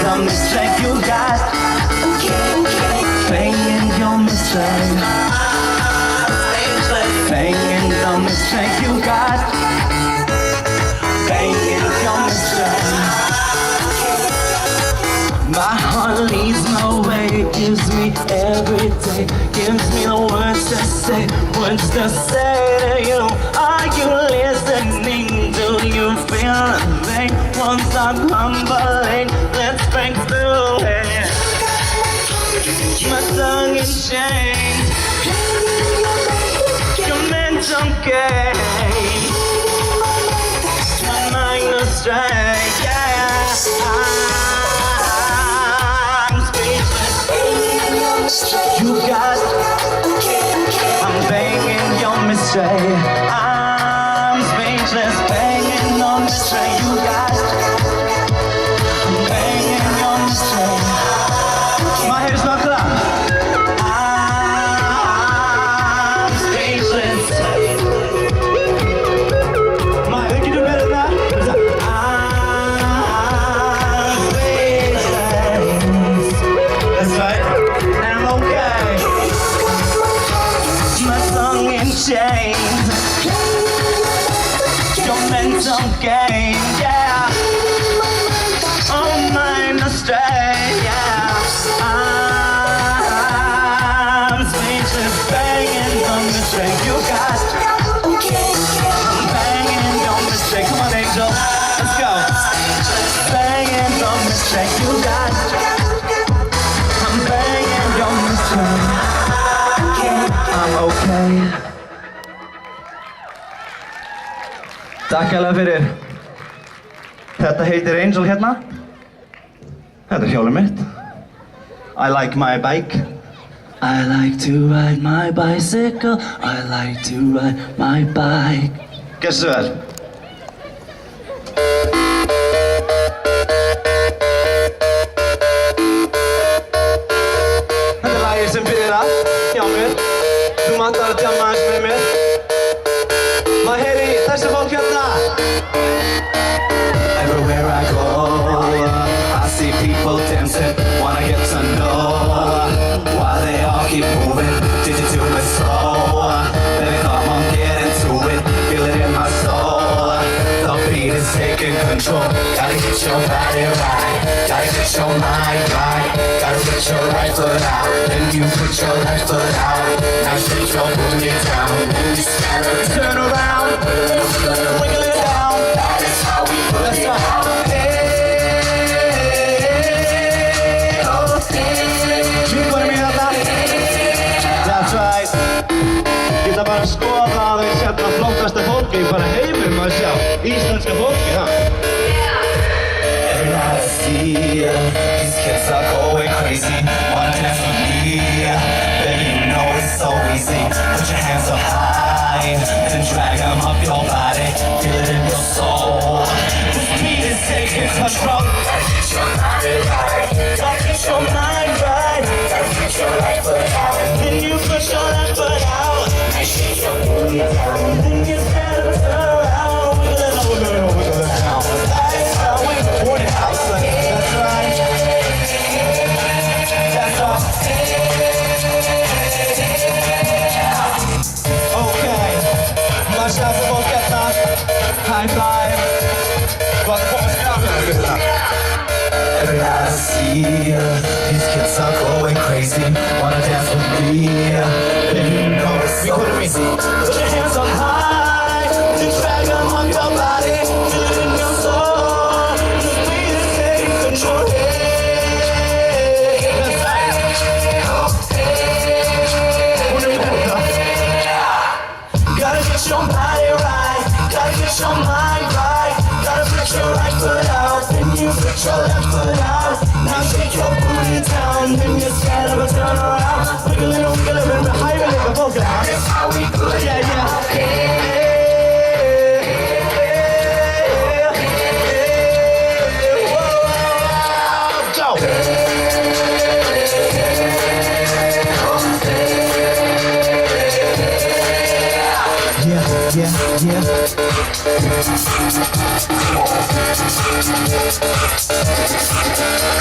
the mistake you got. Banging your mistake. Banging the mistake you got. Banging your mistake. My heart leads my way, gives me every day, gives me the words to say to you. Are you listening? Do you feel the pain? Once I'm humbling, let's break through it. My tongue in chains, your mental game, my mind astray, yeah. You got, I'm banging your mistake. I'm speechless, banging your mistake. You got, I'm banging your mistake. My head is not clear. I'm speechless. My head, you do better than that. I'm speechless. That's right. Chains, your mental game, yeah. Oh, mine astray, yeah. I'm speechless, banging the mistake you got. I'm banging your mistake. Come on, Angel, let's go. Banging the mistake you got. I'm banging your mistake. I'm okay. Takk alveg fyrir. Þetta heitir Angel hérna. Þetta hjólið mitt. I like my bike. I like to ride my bicycle. I like to ride my bike. Gjörðu svo vel. Þetta lagið sem byrjar hjá mér. Þú vantar að tjama aðeins með mér. Maður heyri þessi fólk hérna. Everywhere I go, I see people dancing. Wanna get to know why they all keep moving. Did you do it slow? Baby, come on, get into it. Feel it in my soul. The beat is taking control. Gotta get your body right. Gotta get your mind right. Gotta put your right foot out. Then you put your left foot out. Now shake your booty down. Then you turn around. Wiggle it down. That is how we put it down. That's right. Geta bara skoða aðeins hérna flottasta fólki bara heimum að sjá. Íslenska fólki, ha? Every night I see these kids are going crazy. Wanna dance with me? Baby, you know it's so easy. Put your hands up high and drag them up your body. Feel it in your soul. This beat is taking control. Gotta get your body right. Gotta get your mind right. Gotta get your right foot out. Then you put your left foot out. And shake your booty down. Then you stand up, turn around. Wiggle it up, wiggle it up, wiggle it down. That's how we put it out. That's right. That's all. Okay. Much love for both get that. High five. But what was happening? Every night I see these kids are going crazy. Wanna dance with me? Then you know it's so easy. Put your hands up high, then drag them on your body. Feel it in your soul. This beat is taking control. That's right. Gotta get your body right. Gotta get your mind right. Gotta put your right foot out. Then you put your left foot out. Now shake your booty down. Then you stand up and turn around. Wiggle it, wiggle it, wiggle it. High with it, the vocal. That is how we do it. Yeah, yeah. Whoa, go.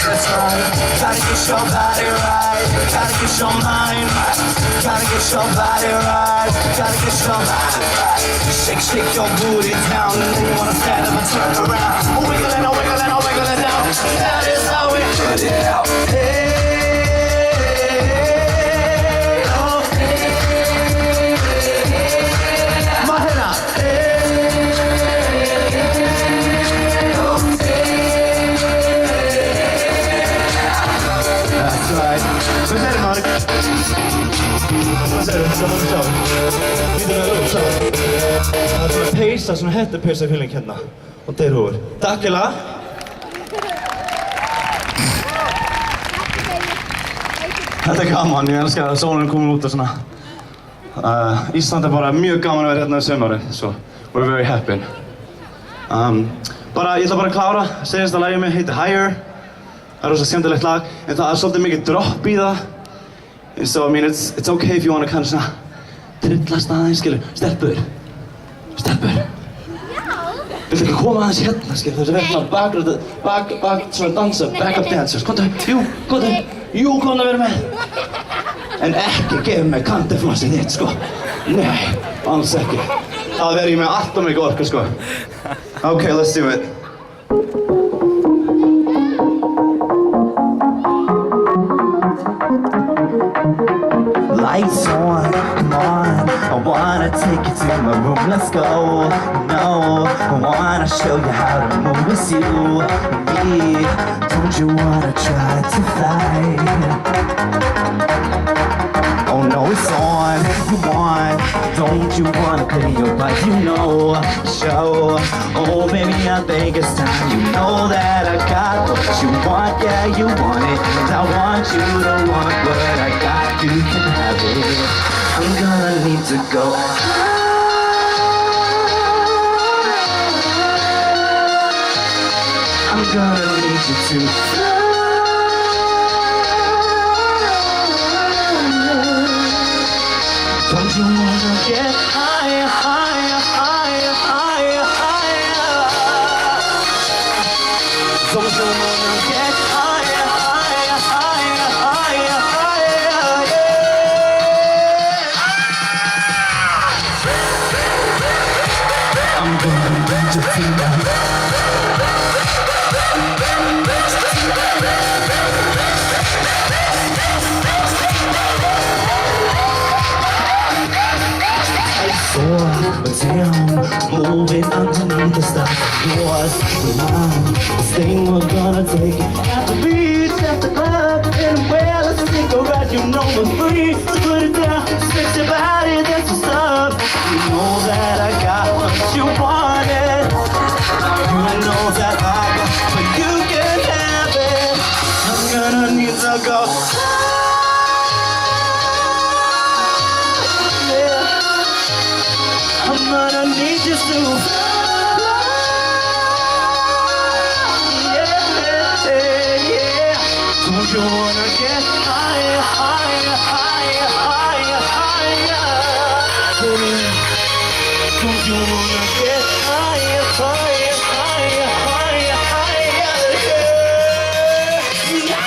Let's right. Gotta get your body right. Gotta get your mind right. Gotta get your body right. Gotta get your mind right. Shake, shake your booty down, and then you wanna stand up and turn around. Wiggle it, wiggle it, wiggle it down. That is how we put it out. Hey. Vad säger du, Mark? Vad säger du? Ska man köra? Lite mer upp, så. Såna pejsar, såna hette pejsar i hyllingkenna. Och det är roligt. Tack, Ella. Þetta er gaman, ég elskar að sólinn komur út og svona. Ísland er bara mjög gaman að vera hérna í sumari, so we're very happy. Ég ætla bara að klára, segjast að lagið mig heitir Higher. Það er rosa skemmtilegt lag, en það er svolítið mikið dropp í það. So I mean, it's okay if you wanna kind of svona trillast aðeins, skilur. Stelpur. Viltu ekki koma aðeins hérna, skilur? Það er svona svona dansa, backup dancers. Komdu, jú, komdu að vera með. En ekki gefa mig kantiflossið þitt, sko. Nei, alls ekki. Það verður ég með allt og mikið orku, sko. Okay, let's do it. Lights on, come on, I wanna take you to my room, let's go. No, I wanna show you how to move, it's you and me. Don't you wanna try to fly? Oh no, it's on, you want. Don't you wanna clear your life, you know. Show, oh baby, I think it's time. You know that I got what you want, yeah, you want it. And I want you to want what I got, you can have it. I'm gonna need to go. I'm gonna need you to fly. Don't you wanna get higher, higher, higher, higher, higher? Don't you wanna get higher, higher, higher, higher, higher, yeah. I'm gonna need you tonight. Down, moving underneath the stars. Yours, mine. This thing we're gonna take it at the beach, at the club, anywhere. Let's take a ride. You know we're free. So put it down, stretch your body, that's what's up. You know that I got what you wanted. You know that I got, but you can have it. I'm gonna need to go. I'm gonna need you to yeah. Don't you wanna get higher, higher, higher, higher, higher? Don't you wanna get higher, higher, higher, higher, higher? Yeah.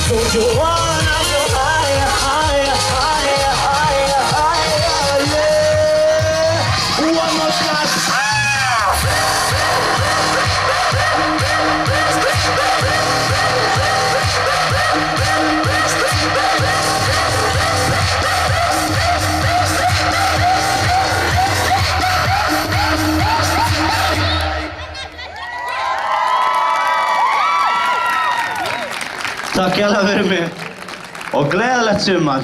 Don't you wanna go higher, higher, higher, higher, higher, yeah. One more shot. Takk alla fyrir mig og gleðilegt sumar.